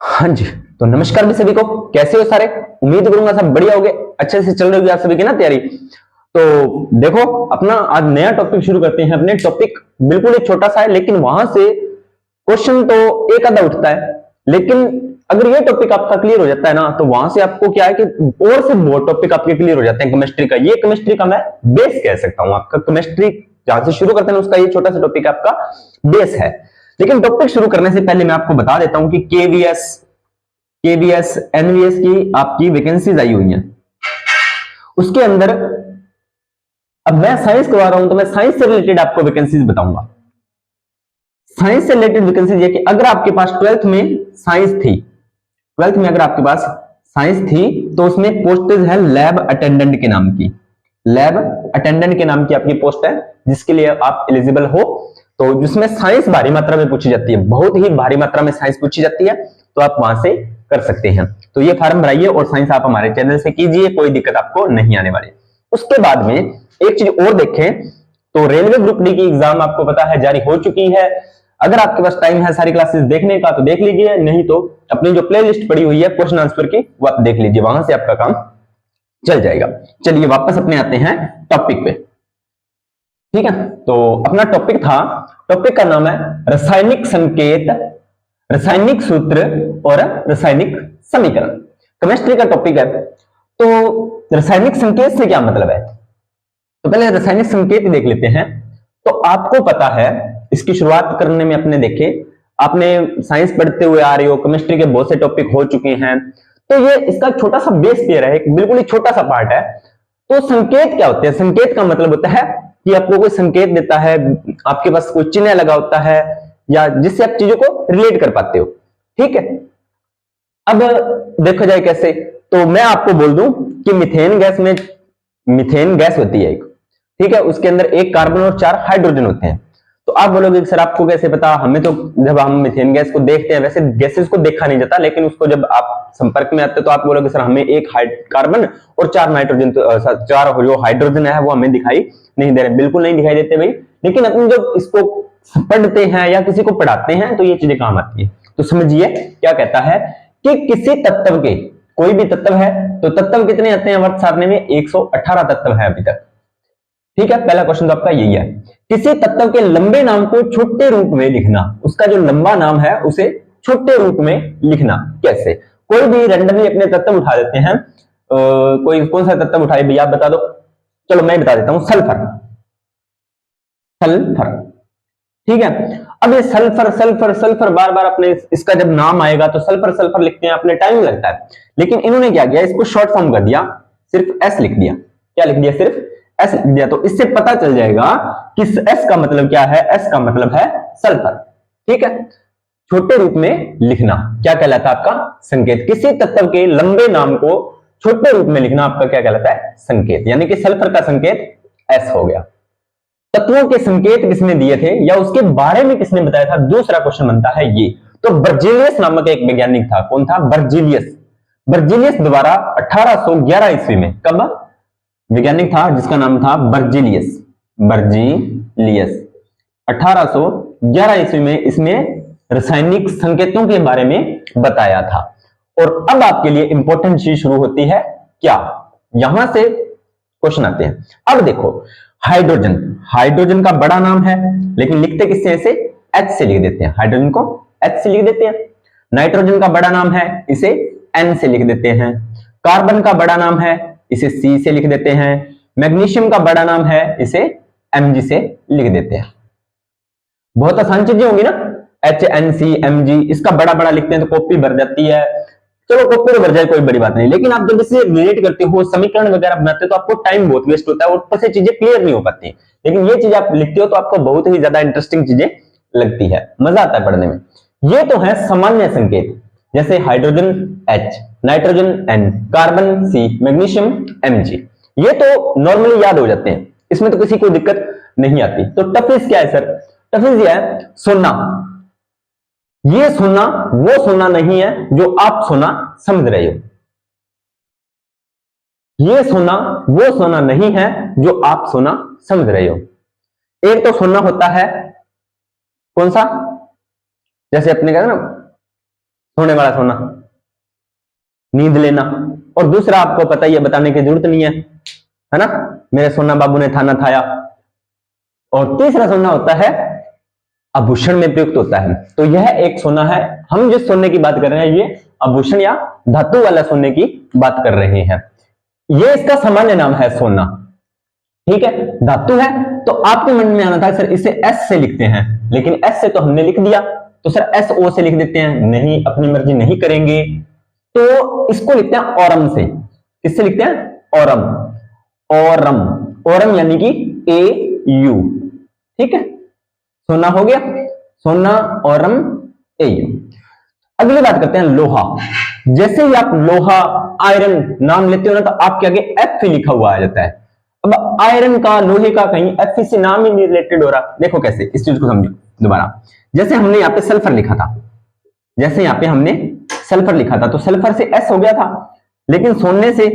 हाँ जी। तो नमस्कार भी सभी को। कैसे हो सारे? उम्मीद करूंगा सब बढ़िया होगे, अच्छे से चल रही होगी आप सभी की ना तैयारी। तो देखो, अपना आज नया टॉपिक शुरू करते हैं। अपने टॉपिक बिल्कुल ही छोटा सा है, लेकिन वहां से क्वेश्चन तो एक आधा उठता है। लेकिन अगर ये टॉपिक आपका क्लियर हो जाता है ना, तो वहां से आपको क्या है कि और से बहुत टॉपिक आपके क्लियर हो जाते हैं। केमिस्ट्री का, ये केमिस्ट्री का मैं बेस कह सकता हूं। आपका केमिस्ट्री जहां से शुरू करते हैं उसका ये छोटा सा टॉपिक आपका बेस है। लेकिन टॉपिक शुरू करने से पहले मैं आपको बता देता हूं कि केवीएस एनवीएस की आपकी वैकेंसीज आई हुई हैं। उसके अंदर अब मैं साइंस करवा रहा हूं, तो मैं साइंस से रिलेटेड आपको वैकेंसीज बताऊंगा। साइंस से रिलेटेड वैकेंसीज ये कि अगर आपके पास ट्वेल्थ में साइंस थी, ट्वेल्थ में अगर आपके पास साइंस थी, तो उसमें पोस्टेज है लैब अटेंडेंट के नाम की। लैब अटेंडेंट के नाम की आपकी पोस्ट है, जिसके लिए आप एलिजिबल हो। तो जिसमें साइंस भारी मात्रा में पूछी जाती है, बहुत ही भारी मात्रा में साइंस पूछी जाती है, तो आप वहां से कर सकते हैं। तो ये फॉर्म भराइए और साइंस आप हमारे चैनल से कीजिए, कोई दिक्कत आपको नहीं आने वाली। उसके बाद में एक चीज और देखें, तो रेलवे ग्रुप डी की एग्जाम आपको पता है जारी हो चुकी है। अगर आपके पास टाइम है सारी क्लासेस देखने का तो देख लीजिए, नहीं तो अपनी जो प्लेलिस्ट पड़ी हुई है क्वेश्चन आंसर की, वो आप देख लीजिए, वहां से आपका काम चल जाएगा। चलिए वापस अपने आते हैं टॉपिक पे। ठीक है, तो अपना टॉपिक था, टॉपिक का नाम है रासायनिक संकेत, रासायनिक सूत्र और रासायनिक समीकरण। केमिस्ट्री का टॉपिक है। तो रासायनिक संकेत से क्या मतलब है, तो पहले रासायनिक संकेत देख लेते हैं। तो आपको पता है, इसकी शुरुआत करने में अपने देखे, आपने साइंस पढ़ते हुए आ रहे हो, केमिस्ट्री के बहुत से टॉपिक हो चुके हैं, तो ये इसका छोटा सा बेस क्लियर है, एक बिल्कुल ही छोटा सा पार्ट है। तो संकेत क्या होते हैं? संकेत का मतलब होता है कि आपको कोई संकेत देता है, आपके पास कोई चिन्ह लगा होता है, या जिससे आप चीजों को रिलेट कर पाते हो। ठीक है, अब देखा जाए कैसे, तो मैं आपको बोल दूं कि मीथेन गैस होती है एक। ठीक है, उसके अंदर एक कार्बन और 4 हाइड्रोजन होते हैं। तो आप बोलोगे कि सर आपको कैसे पता? हमें तो जब हम मीथेन गैस को देखते हैं, वैसे गैसेस को देखा नहीं जाता, लेकिन उसको जब आप संपर्क में आते हो तो आप बोलोगे सर हमें एक कार्बन और 4 नाइट्रोजन, तो 4 जो हाइड्रोजन है वो हमें दिखाई नहीं दे रहे। बिल्कुल नहीं दिखाई देते भाई, लेकिन अपन जब इसको पढ़ते हैं या किसी को पढ़ाते हैं तो ये चीजें काम आती है। तो समझिए क्या कहता है कि किसी तत्व के, कोई भी तत्व है, तो तत्व कितने आते हैं वर्त सारणी में? 118 तत्व है अभी तक। ठीक है, पहला क्वेश्चन तो आपका यही है। किसी तत्व के लंबे नाम को छोटे रूप में लिखना, उसका जो लंबा नाम है उसे छोटे रूप में लिखना कैसे? कोई भी रैंडमली अपने तत्व उठा देते हैं, कोई कौन सा तत्व उठाए भैया आप बता दो। चलो मैं बता देता हूं, सल्फर। सल्फर, ठीक है। अब ये सल्फर सल्फर सल्फर बार बार अपने इसका जब नाम आएगा तो सल्फर सल्फर लिखते हैं, अपने टाइम लगता है। लेकिन इन्होंने क्या किया, इसको शॉर्ट फॉर्म कर दिया, सिर्फ एस लिख दिया। क्या लिख दिया? सिर्फ एस लिख दिया। तो इससे पता चल जाएगा कि एस का मतलब क्या है। एस का मतलब है सल्फर। ठीक है, छोटे रूप में लिखना क्या कहलाता है? आपका संकेत। किसी तत्व के लंबे नाम को छोटे रूप में लिखना आपका क्या कहलाता है? संकेत। यानी कि सल्फर का संकेत एस हो गया। तत्वों के संकेत किसने दिए थे या उसके बारे में किसने बताया था? दूसरा क्वेश्चन बनता है ये। तो बर्जीलियस नामक एक वैज्ञानिक था। कौन था? बर्जीलियस। बर्जीलियस द्वारा 1811 ईस्वी में, कब? वैज्ञानिक था जिसका नाम था बर्जीलियस। बर्जीलियस 1811 ईस्वी में इसने रासायनिक संकेतों के बारे में बताया था। और अब आपके लिए इंपॉर्टेंट चीज शुरू होती है क्या, यहां से क्वेश्चन आते हैं। अब देखो, हाइड्रोजन, हाइड्रोजन का बड़ा नाम है, लेकिन लिखते किससे? ऐसे एच से लिख देते हैं। हाइड्रोजन को एच से लिख देते हैं। नाइट्रोजन का बड़ा नाम है, इसे एन से लिख देते हैं। कार्बन का बड़ा नाम है, इसे सी से लिख देते हैं। मैग्नीशियम का बड़ा नाम है, इसे एमजी से लिख देते हैं। बहुत आसान चीजें होंगी ना, H N C M G, इसका बड़ा बड़ा लिखते हैं तो कॉपी भर जाती है। चलो कॉपी तो भर जाए, कोई बड़ी बात नहीं, लेकिन आप जब इसे रिलेट करते हो, समीकरण वगैरह बनाते हो, तो आपको टाइम बहुत वेस्ट होता है और ऊपर से चीजें क्लियर नहीं हो पाती। लेकिन ये चीज आप लिखते हो तो आपको बहुत ही ज्यादा इंटरेस्टिंग चीजें लगती है, मजा आता है पढ़ने में। ये तो है सामान्य संकेत, जैसे hydrogen H, nitrogen N, carbon C, magnesium MG. ये तो नॉर्मली याद हो जाते हैं, इसमें तो किसी को दिक्कत नहीं आती। तो टफिस क्या है सर? टफिस ये है सोना। ये सोना वो सोना नहीं है जो आप सोना समझ रहे हो। ये सोना वो सोना नहीं है जो आप सोना समझ रहे हो। एक तो सोना होता है कौन सा, जैसे अपने कहते ना सोने वाला सोना, नींद लेना। और दूसरा आपको पता ही है, बताने की जरूरत नहीं है ना, मेरे सोना बाबू ने थाना थाया। और तीसरा सोना होता है आभूषण में प्रयुक्त होता है। तो यह एक सोना है, हम जिस सोने की बात कर रहे हैं ये आभूषण या धातु वाला सोने की बात कर रहे हैं। ये इसका सामान्य नाम है सोना, ठीक है, धातु है। तो आपके मन में आना था सर इसे एस से लिखते हैं, लेकिन एस से तो हमने लिख दिया, तो सर एस ओ से लिख देते हैं। नहीं, अपनी मर्जी नहीं करेंगे, तो इसको लिखते हैं औरम से। किससे लिखते हैं? औरम। औरम, औरम यानी कि ए यू, ठीक है। सोना हो गया, सोना, औरम, ए यू। अगली बात करते हैं लोहा। जैसे ही आप लोहा, आयरन नाम लेते हो ना, तो आपके आगे एफ लिखा हुआ आ जाता है। अब आयरन का, लोहे का कहीं एफ से नाम ही नहीं रिलेटेड हो रहा। देखो कैसे, इस चीज को समझो दोबारा। जैसे हमने यहाँ पे सल्फर लिखा था, जैसे यहाँ पे हमने सल्फर लिखा था, तो सल्फर से एस हो गया था, लेकिन सोने से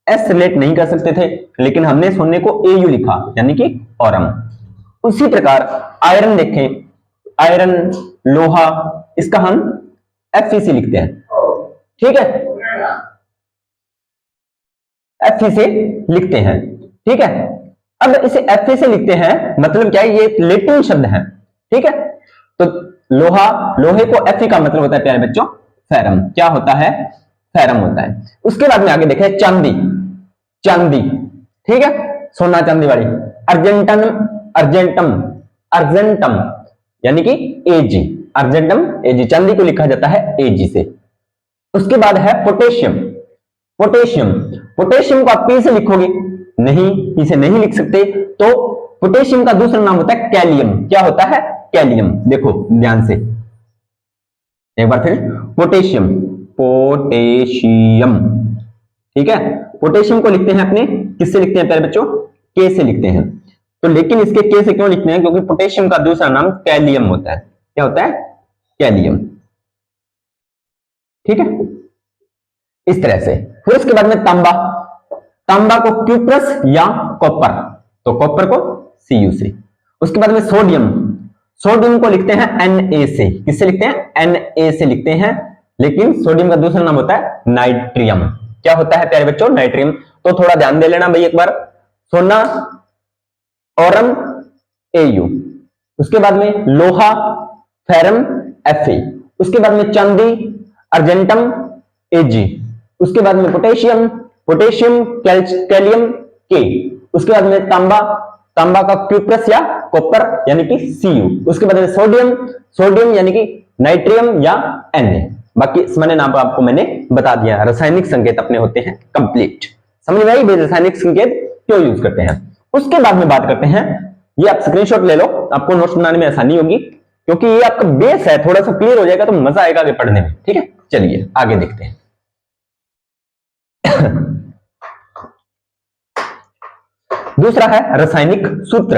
एस रिलेट नहीं कर सकते थे, लेकिन हमने सोने को ए यू लिखा, यानी कि औरम। उसी प्रकार आयरन देखें, आयरन, लोहा, इसका हम एफ से लिखते हैं, ठीक है, एफ से लिखते हैं, ठीक है। अब इसे एफ से लिखते हैं, मतलब क्या है, ये लैटिन शब्द है, ठीक है। तो लोहा, लोहे को एफ का मतलब होता है प्यारे बच्चों फेरम। क्या होता है? फेरम होता है। उसके बाद में आगे देखें चांदी, चांदी, ठीक है, सोना चांदी वाली। अर्जेंटन, अर्जेंटम, अर्जेंटम यानी कि एजी, अर्जेंटम एजी, चांदी को लिखा जाता है एजी से। उसके बाद है पोटेशियम, पोटेशियम, पोटेशियम को आप पी से लिखोगे नहीं, पी से नहीं लिख सकते, तो पोटेशियम का दूसरा नाम होता है कैलियम। क्या होता है? कैलियम। देखो ध्यान से एक बार फिर, पोटेशियम, पोटेशियम, ठीक है। पोटेशियम को लिखते हैं अपने, किससे लिखते हैं प्यारे बच्चों? के से लिखते हैं। तो लेकिन इसके के से क्यों लिखते हैं? क्योंकि पोटेशियम का दूसरा नाम कैलियम होता है। क्या होता है? कैलियम, ठीक है, इस तरह से। फिर उसके बाद में तांबा, तांबा को क्यूप्रस या कॉपर, तो कॉपर को सीयू से। उसके बाद में सोडियम, सोडियम को लिखते हैं Na से। किससे लिखते हैं? Na से लिखते हैं, लेकिन सोडियम का दूसरा नाम होता है नाइट्रियम। क्या होता है प्यारे बच्चों? नाइट्रियम। तो थोड़ा ध्यान दे लेना भाई एक बार, सोना, औरम, Au, उसके बाद में लोहा, फेरम, Fe, उसके बाद में चांदी, अर्जेंटम, Ag, उसके बाद में पोटेशियम, पोटेशियम, कैलियम, के, उसके बाद में तांबा, तांबा का क्यूप्रस या कॉपर यानी कि Cu, उसके बाद में सोडियम, सोडियम यानी कि नाइट्रियम या Na। बाकी सामान्य नाम आपको मैंने बता दिया। रासायनिक संकेत अपने होते हैं कंप्लीट। समझ में आई भाई रासायनिक संकेत क्यों यूज करते हैं? उसके बाद में बात करते हैं, ये आप स्क्रीनशॉट ले लो, आपको नोट्स बनाने में आसानी होगी, क्योंकि ये आपका बेस है, थोड़ा सा क्लियर हो जाएगा तो मजा आएगा आगे पढ़ने में, ठीक है। चलिए आगे देखते हैं। दूसरा है रासायनिक सूत्र।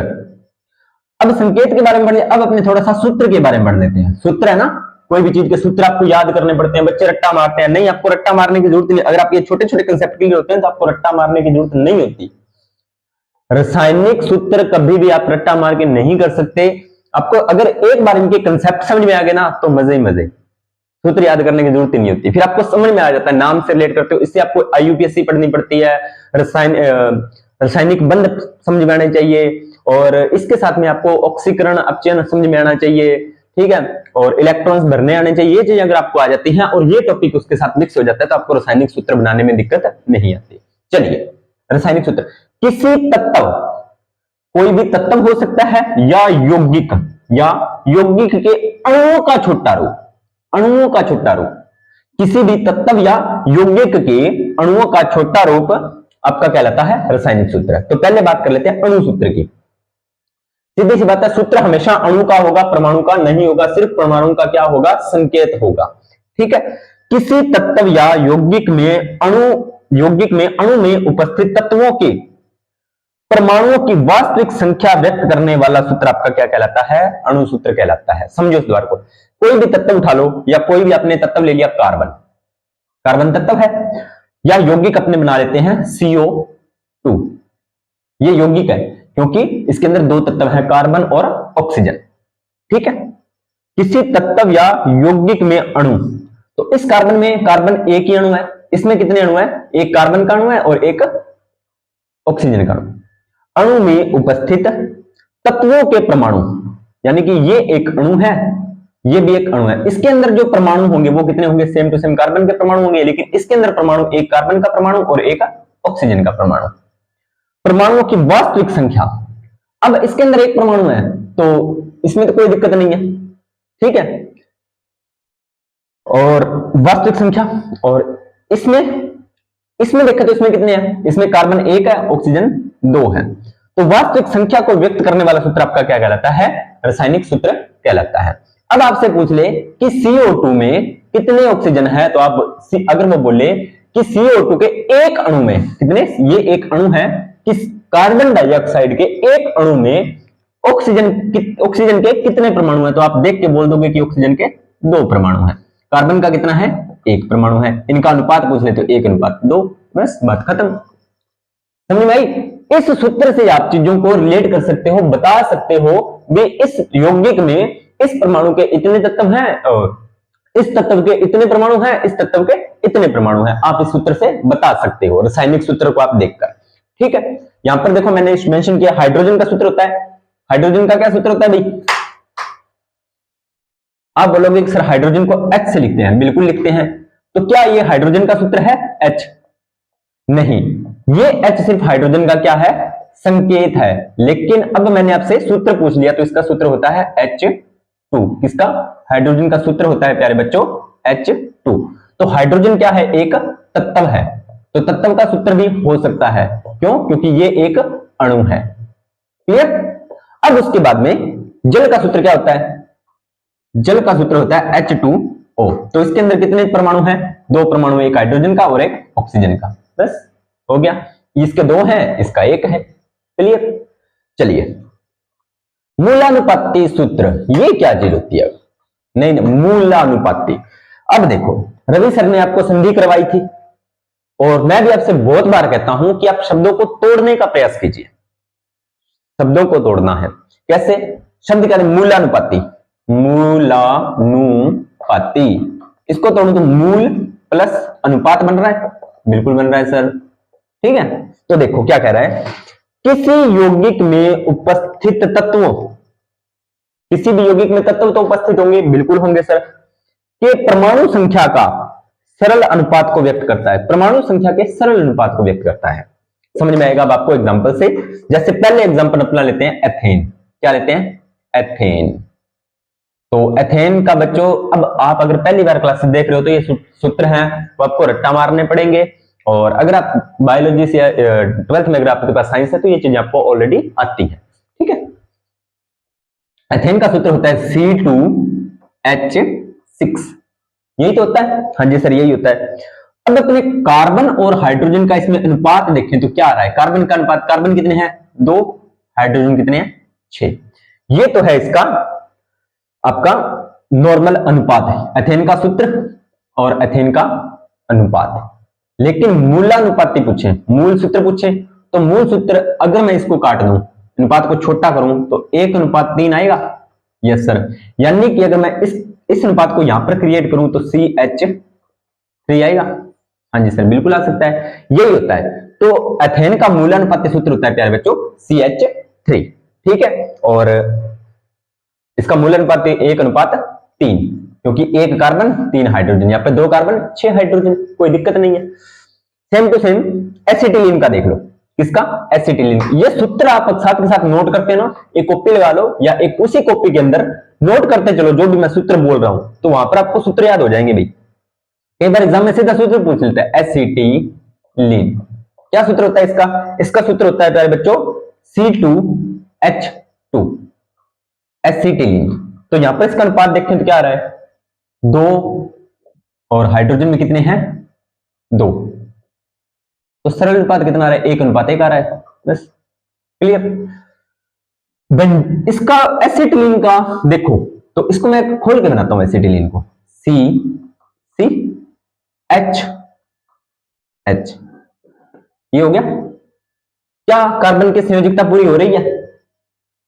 अब संकेत के बारे में पढ़ लिया, अब अपने थोड़ा सा सूत्र के बारे में पढ़ लेते हैं। सूत्र है ना, कोई भी चीज के सूत्र आपको याद करने पड़ते हैं। बच्चे रट्टा मारते हैं, नहीं, आपको रट्टा मारने की जरूरत नहीं। अगर आप ये छोटे छोटे कंसेप्ट क्लियर होते हैं तो आपको रट्टा मारने की जरूरत नहीं होती। रासायनिक सूत्र कभी भी आप रट्टा मार के नहीं कर सकते। आपको अगर एक बार इनके कंसेप्ट समझ में आ गए ना, तो मजे ही मजे, सूत्र याद करने की जरूरत ही नहीं होती। फिर आपको समझ में आ जाता है, नाम से रिलेट करते हो। इससे आपको IUPAC पढ़नी पड़ती है, रासायनिक बंध समझ में आने चाहिए, और इसके साथ में आपको ऑक्सीकरण अपचयन समझ में आना चाहिए, ठीक है, और इलेक्ट्रॉन्स भरने आने चाहिए। ये चीज अगर आपको आ जाती है और ये टॉपिक उसके साथ मिक्स हो जाता है, तो आपको रासायनिक सूत्र बनाने में दिक्कत नहीं आती। चलिए, रासायनिक सूत्र, किसी तत्व, कोई भी तत्व हो सकता है, या यौगिक, या यौगिक के अणुओं का छोटा रूप, अणुओं का छोटा रूप, किसी भी तत्व या यौगिक के अणुओं का छोटा रूप आपका कहलाता है रासायनिक सूत्र। तो पहले बात कर लेते हैं अणु सूत्र की। सीधी सी बात है, सूत्र हमेशा अणु का होगा, परमाणु का नहीं होगा। सिर्फ परमाणु का क्या होगा? संकेत होगा, ठीक है। किसी तत्व या यौगिक में अणु में उपस्थित तत्वों के परमाणुओं की वास्तविक संख्या व्यक्त करने वाला सूत्र आपका क्या कहलाता है? अणु सूत्र कहलाता है। समझो इस द्वार को, कोई भी तत्व उठा लो, या कोई भी आपने तत्व ले लिया, कार्बन, कार्बन तत्व है, या यौगिक अपने बना लेते हैं CO2, ये यौगिक है क्योंकि इसके अंदर दो तत्व हैं, कार्बन और ऑक्सीजन, ठीक है। किसी तत्व या यौगिक में अणु तो इस कार्बन में कार्बन एक ही अणु है, इसमें कितने अणु है? एक कार्बन का अणु है और एक ऑक्सीजन का अणु। अणु में उपस्थित तत्वों के परमाणु, यानी कि ये एक अणु है, ये भी एक अणु है, इसके अंदर जो परमाणु होंगे वो कितने होंगे? सेम टू सेम कार्बन के परमाणु होंगे, लेकिन इसके अंदर परमाणु एक कार्बन का परमाणु और एक ऑक्सीजन का परमाणु। परमाणुओं की वास्तविक संख्या, अब इसके अंदर एक परमाणु है तो इसमें तो कोई दिक्कत नहीं है, ठीक है। और वास्तविक संख्या, और इसमें देखा तो इसमें कितने हैं? इसमें कार्बन एक है, ऑक्सीजन दो है। तो वास्तविक संख्या को व्यक्त करने वाला सूत्र आपका क्या कहलाता है? रासायनिक सूत्र कहलाता है। अब आपसे पूछ ले कि CO2 में कितने ऑक्सीजन है, तो आप अगर वो बोले कि CO2 के एक अणु में कितने, ये एक अणु है, कि कार्बन डाइऑक्साइड के एक अणु में ऑक्सीजन के कितने परमाणु है, तो आप देख के बोल दोगे कि ऑक्सीजन के दो परमाणु है। कार्बन का कितना है? एक परमाणु है। इनका अनुपात पूछ ले तो 1:2, बस बात खत्म। समझ भाई, इस सूत्र से आप चीजों को रिलेट कर सकते हो, बता सकते हो भी इस यौगिक में इस परमाणु के इतने तत्व हैं और इस तत्व के इतने परमाणु हैं, इस तत्व के इतने परमाणु हैं। आप इस सूत्र से बता सकते हो, रासायनिक सूत्र को आप देखकर, ठीक है। यहां पर देखो मैंने मेंशन किया, हाइड्रोजन का सूत्र होता है। हाइड्रोजन का क्या सूत्र होता है भाई? आप बोलोगे कि सर हाइड्रोजन को H से लिखते हैं, बिल्कुल लिखते हैं। तो क्या ये हाइड्रोजन का सूत्र है H? नहीं, ये H सिर्फ हाइड्रोजन का क्या है? संकेत है। लेकिन अब मैंने आपसे सूत्र पूछ लिया तो इसका सूत्र होता है H2। किसका? हाइड्रोजन का सूत्र होता है प्यारे बच्चों H2। तो हाइड्रोजन क्या है? एक तत्व है, तो तत्व का सूत्र भी हो सकता है। क्यों? क्योंकि ये एक अणु है। क्लियर? अब उसके बाद में जल का सूत्र क्या होता है? जल का सूत्र होता है H2O। तो इसके अंदर कितने परमाणु हैं? दो परमाणु, एक हाइड्रोजन का और एक ऑक्सीजन का, बस हो गया। इसके दो हैं, इसका एक है। क्लियर? चलिए, मूलानुपाती सूत्र, ये क्या चीज होती है? नहीं, मूलानुपाती। अब देखो, रवि सर ने आपको संधि करवाई थी और मैं भी आपसे बहुत बार कहता हूं कि आप शब्दों को तोड़ने का प्रयास कीजिए। शब्दों को तोड़ना है। कैसे? शब्द क्या है? मूलानुपाती। मूलानुपाती, इसको तोड़ो तो मूल प्लस अनुपात बन रहा है, बिल्कुल बन रहा है सर, ठीक है। तो देखो क्या कह रहा है, किसी यौगिक में उपस्थित तत्वों, किसी भी यौगिक में तत्व तो उपस्थित होंगे, बिल्कुल होंगे सर, के परमाणु संख्या का सरल अनुपात को व्यक्त करता है। परमाणु संख्या के सरल अनुपात को व्यक्त करता है। समझ में आएगा अब आपको एग्जांपल से। जैसे पहले एग्जांपल अपना लेते हैं एथेन। क्या लेते हैं? एथेन। तो एथेन का बच्चों, अब आप अगर पहली बार क्लास देख रहे हो तो ये सूत्र हैं, वो आपको रट्टा मारने पड़ेंगे। और अगर आप बायोलॉजी से 12th में अगर आपके पास साइंस है तो ये चीजें आपको ऑलरेडी आती है, ठीक है। एथेन का सूत्र होता है C2H6, यही तो होता है। हाँ जी सर, यही होता है। अब अपने कार्बन और हाइड्रोजन का इसमें अनुपात देखें तो क्या आ रहा है? कार्बन का अनुपात, कार्बन कितने हैं? 2, हाइड्रोजन कितने हैं? 6। ये तो है इसका आपका नॉर्मल अनुपात है, एथेन का सूत्र और एथेन का अनुपात। लेकिन मूलानुपाती पूछे, मूल सूत्र पूछे, तो मूल सूत्र अगर मैं इसको काट दूं, अनुपात को छोटा करूं तो 1:3 आएगा। यस सर, यानी कि अगर मैं इस अनुपात को यहां पर क्रिएट करूं तो CH3 आएगा। हाँ जी सर, बिल्कुल आ सकता है, यही होता है। तो एथेन का मूलानुपाती सूत्र होता है प्यारे बच्चों CH3, ठीक है। और इसका मूलानुपात 1:3, क्योंकि 1 कार्बन 3 हाइड्रोजन, यहाँ पे 2 कार्बन 6 हाइड्रोजन, कोई दिक्कत नहीं है। सेम टू सेम एसिटिलीन का देख लो। किसका? एसिटिलीन। ये सूत्र आप साथ के साथ नोट करते ना, एक कॉपी लगा लो या एक उसी कॉपी के अंदर नोट करते चलो जो भी मैं सूत्र बोल रहा हूं, तो वहां पर आपको सूत्र याद हो जाएंगे भाई। कई बार एग्जाम में सीधा सूत्र पूछ लेता है, एसिटिलीन। क्या सूत्र होता है इसका? इसका सूत्र होता है प्यारे बच्चों C2H2, एसिटिलीन। तो यहां पर इसका अनुपात देखें तो क्या आ रहा है? 2, और हाइड्रोजन में कितने हैं? 2। तो सरल अनुपात कितना आ रहा है? 1:1 आ रहा है, बस क्लियर। इसका एसिटिलीन का देखो, तो इसको मैं खोल के बनाता हूं एसिटिलीन को। CH, ये हो गया। क्या कार्बन की संयोजकता पूरी हो रही है?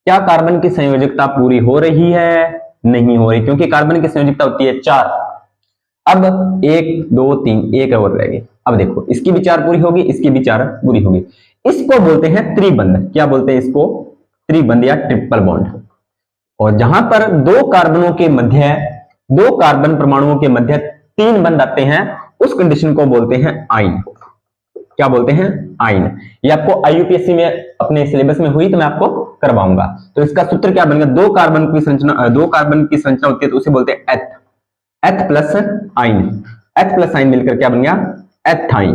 क्या कार्बन की संयोजकता पूरी हो रही है? नहीं हो रही, क्योंकि कार्बन की संयोजकता होती है 4। अब 1 2 3 एक और रह गई। अब देखो इसकी भी 4 पूरी होगी, इसकी भी 4 पूरी होगी। इसको बोलते हैं त्रिबंध। क्या बोलते हैं इसको? त्रिबंध या ट्रिपल बॉन्ड। और जहां पर दो कार्बनों के मध्य, दो कार्बन परमाणुओं के मध्य 3 बंध आते हैं, उस कंडीशन को बोलते हैं आइन। क्या बोलते हैं? आइन। ये आपको आईयूपीएससी में अपने सिलेबस में हुई तो मैं आपको करवाऊंगा। तो इसका सूत्र क्या बनेगा? दो कार्बन की संरचना होती है तो उसे बोलते हैं एथ। एथ प्लस आइन, एथ प्लस आइन मिलकर क्या बन गया? एथाइन।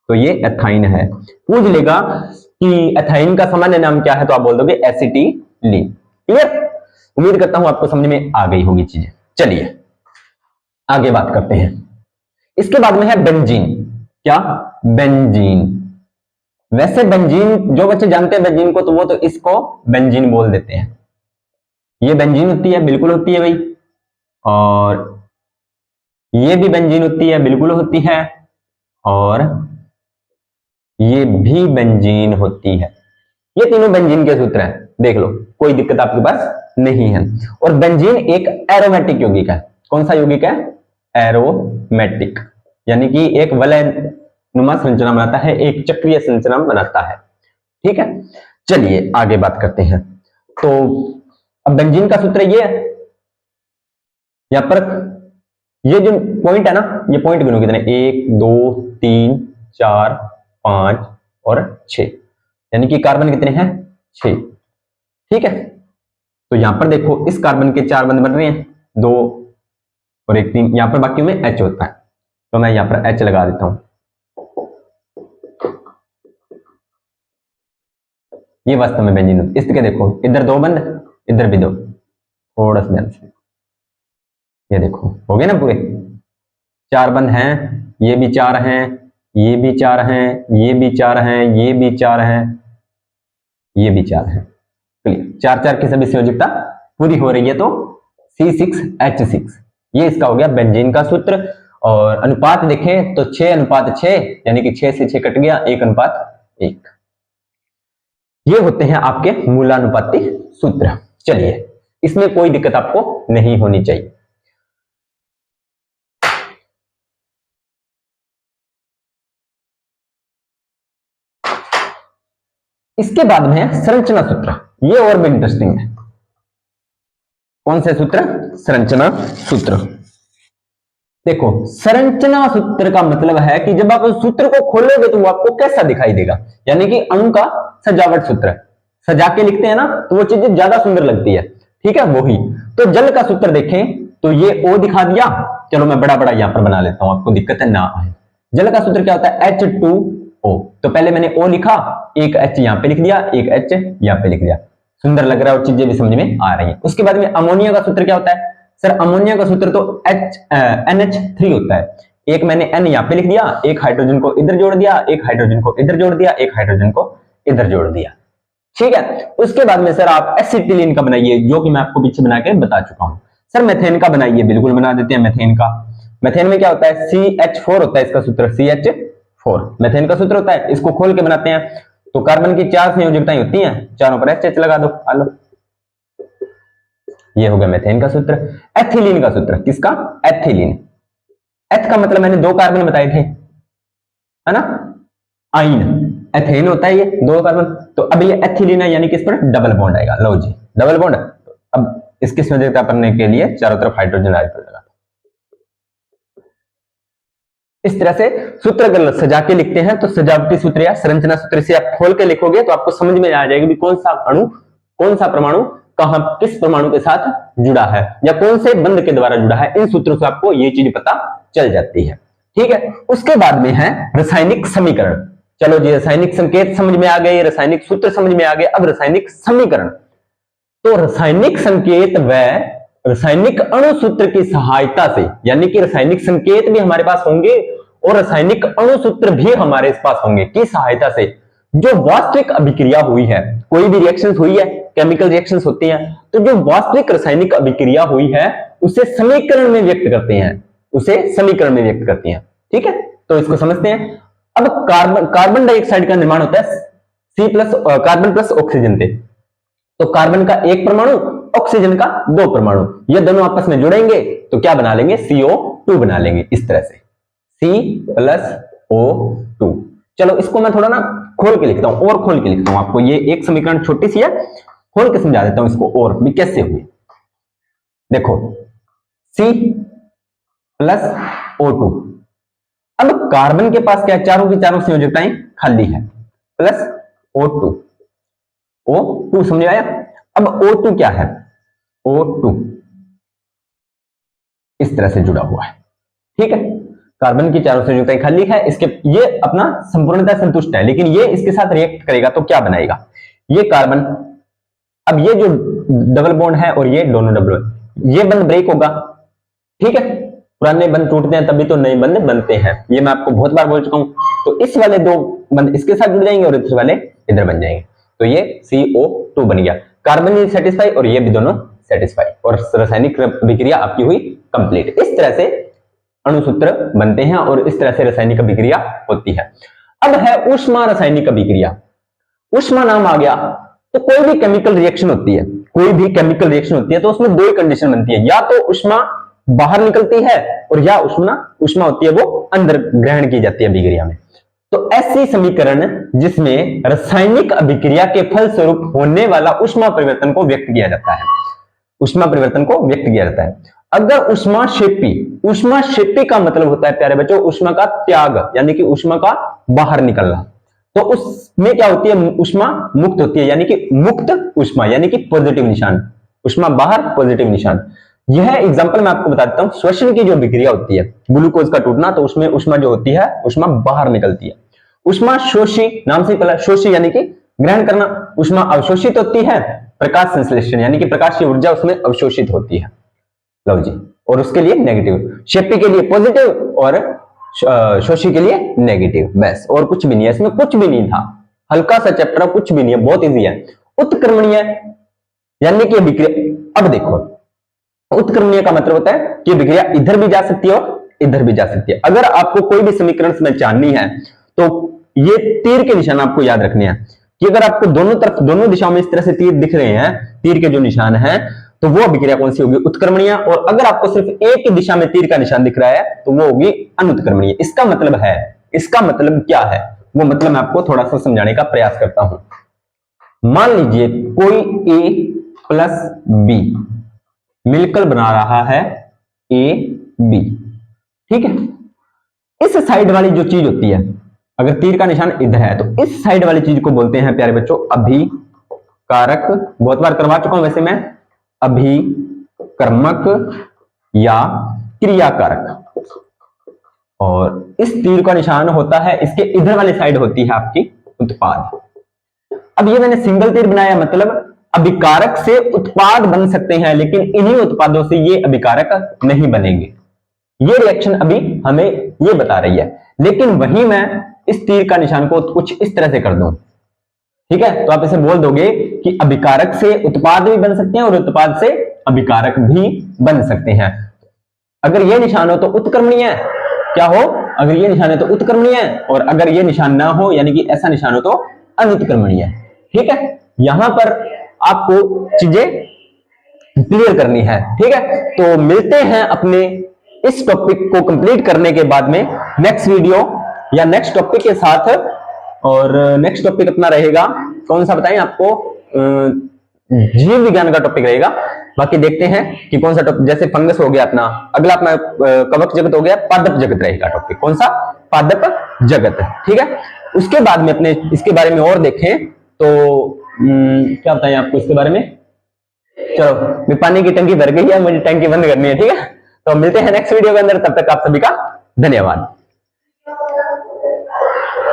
तो ये एथाइन है। पूछ लेगा कि एथाइन का सामान्य नाम क्या है, तो आप बोल दोगे एसिटिलीन। क्लियर? उम्मीद करता हूं आपको समझ में आ गई होगी चीजें। चलिए आगे बात करते हैं। इसके बाद में है बेंजीन। क्या? बेंजीन। वैसे बेंजीन जो बच्चे जानते हैं बेंजीन को, तो वो तो इसको बेंजीन बोल देते हैं। ये बेंजीन होती है, बिल्कुल होती है भाई। और ये भी बेंजीन होती है, बिल्कुल होती है। और ये भी बेंजीन होती है। ये तीनों बेंजीन के सूत्र हैं, देख लो, कोई दिक्कत आपके पास नहीं है। और बेंजीन एक एरोमेटिक यौगिक है। कौन सा यौगिक है? एरोमेटिक, यानी कि एक वलय नुमा संरचना बनाता है, एक चक्रीय संरचना बनाता है। ठीक है, चलिए आगे बात करते हैं। तो अब बेंजीन का सूत्र ये है। यहां पर ये जो पॉइंट है ना, ये पॉइंट गिनो कितने? 1 2 3 4 5 और 6, यानी कि कार्बन कितने हैं? 6। ठीक है, तो यहां पर देखो इस कार्बन के 4 बंध बन रहे हैं, 2 और 1 3। यहां पर बाकी में H होता है, तो मैं यहां पर H लगा देता हूं। ये वास्तव में बेंजीन होती है। इसके देखो इधर 2 बंध, इधर भी 2, थोड़ा सा ध्यान से। ये देखो हो गए ना पूरे 4 बंध हैं, ये भी 4 हैं, ये भी 4 हैं, ये भी 4 हैं, ये भी 4 हैं, ये भी 4 हैं। क्लियर? 4 4 की सभी संयोजकता पूरी हो रही है, तो C6H6 ये इसका हो गया बेंजीन का सूत्र। और अनुपात देखें तो 6:6, यानी कि 6 से 6 कट गया, 1:1। ये होते हैं आपके मूलानुपाती सूत्र। चलिए, इसमें कोई दिक्कत आपको नहीं होनी चाहिए। इसके बाद में है संरचना सूत्र। ये और भी इंटरेस्टिंग है। कौन से सूत्र? संरचना सूत्र। देखो, संरचना सूत्र का मतलब है कि जब आप उस सूत्र को खोलोगे तो वो आपको कैसा दिखाई देगा, यानी कि अणु का सजावट सूत्र। सजा के लिखते हैं ना, तो वो चीजें ज्यादा सुंदर लगती है। ठीक है, वही। तो जल का सूत्र देखें तो ये O दिखा दिया। चलो मैं बड़ा बड़ा यहां पर बना लेता हूं, आपको दिक्कत है ना आए। जल का सूत्र क्या होता है? H2O। तो पहले मैंने O लिखा, एक H यहां पे लिख दिया, एक H यहां पे लिख दिया। सुंदर लग रहा है और चीजें भी समझ में आ रही है। उसके बाद में अमोनिया का सूत्र क्या होता है? सर अमोनिया का सूत्र तो NH3 होता है। एक मैंने N यहां पे लिख दिया, एक हाइड्रोजन को इधर जोड़ दिया, एक हाइड्रोजन को इधर जोड़ दिया, एक हाइड्रोजन को इधर जोड़ दिया। ठीक है, उसके बाद में सर आप एसिटिलीन का बनाइए, जो कि मैं आपको पीछे बना के बता चुका हूं। सर मेथेन का बनाइए, बिल्कुल बना देते हैं मेथेन का। मेथेन में क्या होता है? CH4 होता है इसका सूत्र, CH4 मेथेन का सूत्र होता है। इसको खोल के बनाते हैं तो कार्बन की 4 संयोजकताएं होती हैं, चारों पर HH लगा दो। आलो, ये हो गया मेथेन का सूत्र। एथिलीन का सूत्र, किसका? एथिलीन। एथ का मतलब मैंने 2 कार्बन बताए थे, है ना? आइन। एथेन होता है ये 2 कार्बन, तो अब ये एथिलीन है, यानी कि इस पर डबल बॉन्ड आएगा। लो जी, डबल बॉन्ड। अब इसकी संयोजकता करने के लिए चारों तरफ हाइड्रोजन आइटम लगा। इस तरह से सूत्र अगर सजा के लिखते हैं तो सजावटी सूत्र या संरचना सूत्र से आप खोल के लिखोगे तो आपको समझ में आ जाएगा कि कौन सा अणु, कौन सा परमाणु कहां किस परमाणु के साथ जुड़ा है या कौन से बंध के द्वारा जुड़ा है। इन सूत्रों से आपको ये चीज पता चल जाती है। ठीक है, उसके बाद में है रासायनिक समीकरण। चलो जी, रासायनिक संकेत समझ में आ गए, रासायनिक सूत्र समझ में आ गए, अब रासायनिक समीकरण। तो रासायनिक संकेत व रासायनिक अणु सूत्र की सहायता से, यानी कि रासायनिक संकेत भी हमारे पास होंगे और रासायनिक अणु सूत्र भी हमारे पास होंगे, की सहायता से जो वास्तविक अभिक्रिया हुई है, कोई भी रिएक्शन हुई है, केमिकल रिएक्शंस होती हैं, तो जो वास्तविक रासायनिक अभिक्रिया हुई है उसे समीकरण में व्यक्त करते हैं, उसे समीकरण में व्यक्त करते हैं। ठीक है, तो इसको समझते हैं। अब कार्बन डाइऑक्साइड का निर्माण होता है कार्बन प्लस ऑक्सीजन से। तो कार्बन का 1 परमाणु, ऑक्सीजन का 2 परमाणु, ये दोनों आपस में जुड़ेंगे तो क्या बना लेंगे? CO 2 बना लेंगे इस तरह से, C+O2। चलो इसको मैं थोड़ा ना खोल के लिखता हूं, और खोल के लिखता हूं आपको, ये एक समीकरण छोटी सी है, खोल के समझा देता हूं इसको और भी कैसे हुई। देखो C+O2, अब कार्बन के पास क्या, चारों की चारों संयोजकताएं खाली है, प्लस O2, O2 समझ आया। अब O2 क्या है, O2 इस तरह से जुड़ा हुआ है, ठीक है, कार्बन की चारों संयोजकताएं खाली है, इसके ये अपना संपूर्णतः संतुष्ट है, लेकिन ये इसके साथ रिएक्ट करेगा तो क्या बनाएगा, ये कार्बन, अब ये जो डबल बॉन्ड है और ये दोनों डबल, ये बंध ब्रेक होगा, ठीक है, पुराने बंध टूटते हैं तभी तो नए बंध बनते हैं, ये मैं आपको बहुत बार बोल चुका हूं। तो इस वाले दो बंध इसके साथ जुड़ जाएंगे और इस वाले इधर बन जाएंगे, तो ये CO2 बन गया, कार्बन भी सेटिस्फाई और ये भी दोनों सेटिस्फाई, और रासायनिक अभिक्रिया आपकी हुई कंप्लीट। इस तरह से अणुसूत्र बनते हैं और इस तरह से रासायनिक अभिक्रिया होती है। अब है ऊष्मा रासायनिक अभिक्रिया, ऊष्मा नाम आ गया तो कोई भी केमिकल रिएक्शन होती है, कोई भी केमिकल रिएक्शन होती है तो उसमें दो ही कंडीशन बनती है, या तो ऊष्मा बाहर निकलती है और या ऊष्मा होती है वो अंदर ग्रहण की जाती है अभिक्रिया में। तो ऐसी समीकरण जिसमें रासायनिक अभिक्रिया के फलस्वरूप होने वाला ऊष्मा परिवर्तन को व्यक्त किया जाता है, ऊष्मा परिवर्तन को व्यक्त किया जाता है। अगर ऊष्माक्षेपी का मतलब होता है प्यारे बच्चों ऊष्मा का त्याग, यानी कि ऊष्मा का बाहर निकलना, तो उसमें क्या होती है, ऊष्मा मुक्त होती है, यानी कि मुक्त ऊष्मा, यानी कि पॉजिटिव निशान, ऊष्मा बाहर पॉजिटिव निशान। यह एग्जांपल मैं आपको बता देता हूं, श्वसन की जो अभिक्रिया होती है, ग्लूकोज का टूटना, तो उसमें ऊष्मा जो होती है ऊष्मा बाहर निकलती है। ऊष्मा शोषी, नाम से पहला शोषी यानी कि ग्रहण करना, ऊष्मा अवशोषित होती है, प्रकाश संश्लेषण यानी कि प्रकाश की ऊर्जा उसमें अवशोषित होती है, लो जी, और उसके लिए नेगेटिव, शेपी के लिए पॉजिटिव और शोषी के लिए नेगेटिव, बस, और कुछ भी नहीं है इसमें, कुछ भी नहीं था, हल्का सा चैप्टर, कुछ भी नहीं है, बहुत इजी है। उत्क्रमणीय यानी कि अभिक्रिया, अब देखो उत्क्रमणीय का मतलब होता है कि अभिक्रिया इधर भी जा सकती है और इधर भी जा सकती है। अगर आपको कोई भी समीकरण में जाननी है तो ये तीर के निशान आपको याद रखने हैं, कि अगर आपको दोनों तरफ दोनों दिशाओं में इस तरह से तीर दिख रहे हैं, तीर के जो निशान है, तो वो अभिक्रिया कौन सी होगी, उत्क्रमणीय। और अगर आपको सिर्फ एक ही दिशा में तीर का निशान दिख रहा है तो वो होगी अनुत्क्रमणीय। इसका मतलब है, इसका मतलब क्या है, वो मतलब मैं आपको थोड़ा सा समझाने का प्रयास करता हूं। मान लीजिए कोई A प्लस B मिलकर बना रहा है AB, ठीक है, इस साइड वाली जो चीज होती है, अगर तीर का निशान इधर है तो इस साइड वाली चीज को बोलते हैं प्यारे बच्चों अभिकारक, बहुत बार करवा चुका हूं वैसे मैं, अभिकर्मक या क्रियाकारक। और इस तीर का निशान होता है, इसके इधर वाली साइड होती है आपकी उत्पाद। अब ये मैंने सिंगल तीर बनाया, मतलब अभिकारक से उत्पाद बन सकते हैं, लेकिन इन्हीं उत्पादों से ये अभिकारक नहीं बनेंगे। ये रिएक्शन अभी हमें ये बता रही है, लेकिन वहीं मैं इस तीर का निशान को कुछ इस तरह से कर दूं, ठीक है, तो आप इसे बोल दोगे कि अभिकारक से उत्पाद भी बन सकते हैं और उत्पाद से अभिकारक भी बन सकते हैं। अगर ये निशान हो तो उत्क्रमणीय, क्या हो, अगर ये निशान है तो उत्क्रमणीय, और अगर ये निशान ना हो यानी कि ऐसा निशान हो तो अनुत्क्रमणीय, ठीक है। यहां पर आपको चीजें क्लियर करनी है, ठीक है। तो मिलते हैं अपने इस टॉपिक को कंप्लीट करने के बाद में नेक्स्ट वीडियो या नेक्स्ट टॉपिक के साथ। और नेक्स्ट टॉपिक अपना रहेगा कौन सा बताएं आपको, जीव विज्ञान का टॉपिक रहेगा। बाकी देखते हैं कि कौन सा टॉपिक, जैसे फंगस हो गया अपना, अगला अपना कवक जगत हो गया, पादप जगत रहेगा टॉपिक, कौन सा, पादप जगत, ठीक है। उसके बाद में अपने इसके बारे में और देखें तो क्या बताएं आपको इसके बारे में। चलो पानी की टंकी भर गई है, मुझे टंकी बंद करनी है, ठीक है। तो मिलते हैं नेक्स्ट वीडियो के अंदर, तब तक आप सभी का धन्यवाद।